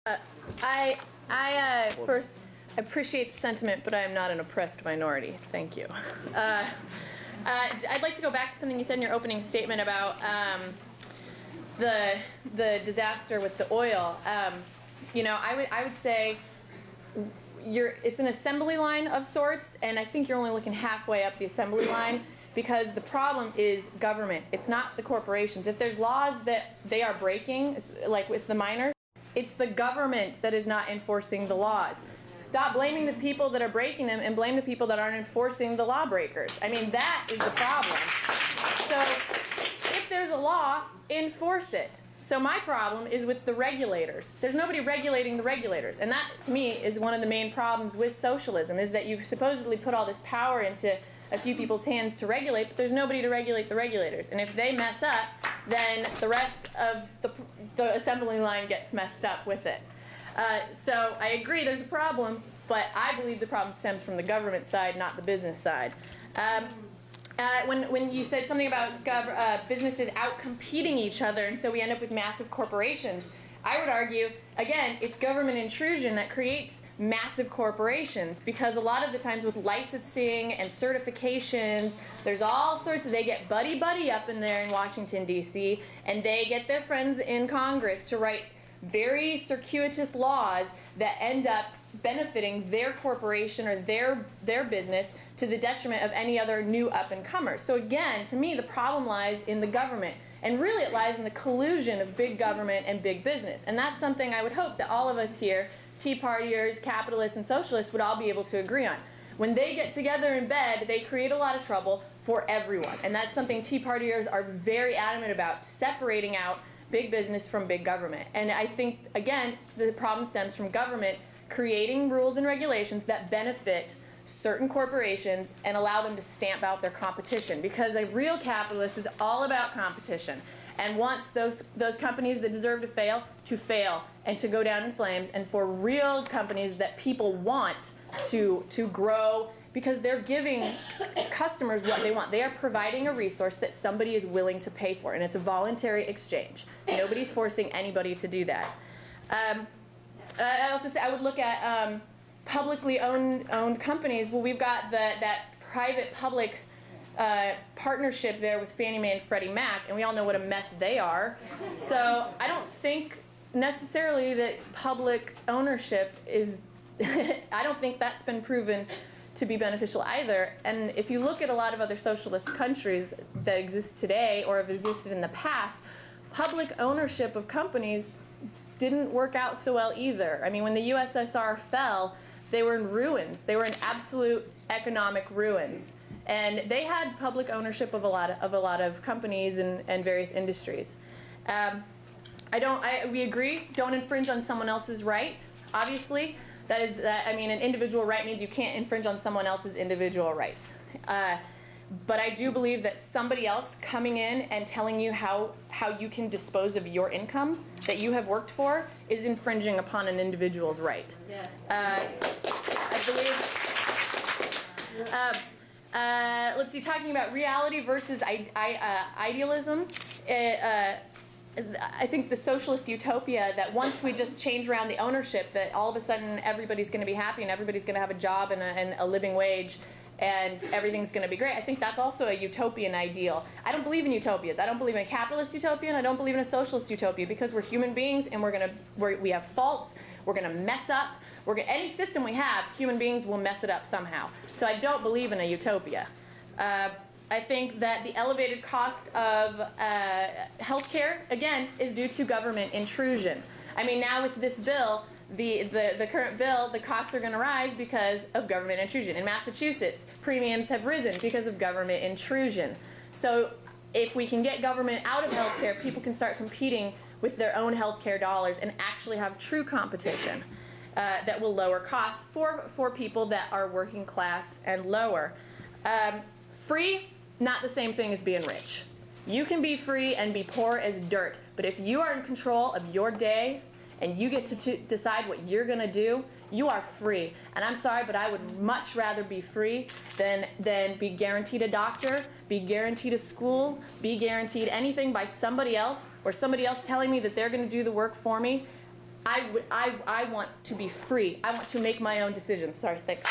I first appreciate the sentiment, but I am not an oppressed minority. Thank you. I'd like to go back to something you said in your opening statement about the disaster with the oil. You know, I would say it's an assembly line of sorts, and I think you're only looking halfway up the assembly line, because the problem is government. It's not the corporations. If there's laws that they are breaking, like with the miners, it's the government that is not enforcing the laws. Stop blaming the people that are breaking them and blame the people that aren't enforcing the lawbreakers. I mean, that is the problem. So if there's a law, enforce it. So my problem is with the regulators. There's nobody regulating the regulators. And that, to me, is one of the main problems with socialism, is that you supposedly put all this power into a few people's hands to regulate, but there's nobody to regulate the regulators. And if they mess up, then the rest of the assembly line gets messed up with it. So I agree there's a problem, but I believe the problem stems from the government side, not the business side. When you said something about businesses out-competing each other, and so we end up with massive corporations, I would argue, again, it's government intrusion that creates massive corporations, because a lot of the times with licensing and certifications, there's all sorts of, they get buddy-buddy up in there in Washington, D.C., and they get their friends in Congress to write very circuitous laws that end up benefiting their corporation or their business to the detriment of any other new up-and-comers. So again, to me, the problem lies in the government. And really it lies in the collusion of big government and big business. And that's something I would hope that all of us here, Tea Partiers, capitalists, and socialists, would all be able to agree on. When they get together in bed, they create a lot of trouble for everyone. And that's something Tea Partiers are very adamant about, separating out big business from big government. And I think, again, the problem stems from government creating rules and regulations that benefit certain corporations and allow them to stamp out their competition, because a real capitalist is all about competition and wants those companies that deserve to fail and to go down in flames, and for real companies that people want to grow, because they're giving customers what they want. They are providing a resource that somebody is willing to pay for, and it's a voluntary exchange. Nobody's forcing anybody to do that. I also say I would look at publicly owned companies. Well, we've got that private-public partnership there with Fannie Mae and Freddie Mac, and we all know what a mess they are. So I don't think necessarily that public ownership is, I don't think that's been proven to be beneficial either. And if you look at a lot of other socialist countries that exist today or have existed in the past, public ownership of companies didn't work out so well either. I mean, when the USSR fell, they were in ruins. They were in absolute economic ruins. And they had public ownership of a lot of companies and various industries. We agree, don't infringe on someone else's right, obviously. I mean, an individual right means you can't infringe on someone else's individual rights. But I do believe that somebody else coming in and telling you how you can dispose of your income that you have worked for is infringing upon an individual's right. Yes. I believe, let's see, talking about reality versus idealism, I think the socialist utopia that once we just change around the ownership, that all of a sudden everybody's going to be happy and everybody's going to have a job and a living wage, and everything's going to be great. I think that's also a utopian ideal. I don't believe in utopias. I don't believe in a capitalist utopia, and I don't believe in a socialist utopia, because we're human beings and we have faults. We're going to mess up. Any system we have, human beings will mess it up somehow. So I don't believe in a utopia. I think that the elevated cost of healthcare, again, is due to government intrusion. I mean, now with this bill, the current bill, the costs are going to rise because of government intrusion. In Massachusetts, premiums have risen because of government intrusion. So if we can get government out of healthcare, people can start competing with their own healthcare dollars and actually have true competition that will lower costs for people that are working class and lower. Free, not the same thing as being rich. You can be free and be poor as dirt, but if you are in control of your day and you get to decide what you're going to do, you are free. And I'm sorry, but I would much rather be free than be guaranteed a doctor, be guaranteed a school, be guaranteed anything by somebody else, or somebody else telling me that they're going to do the work for me. I want to be free. I want to make my own decisions. Sorry, thanks.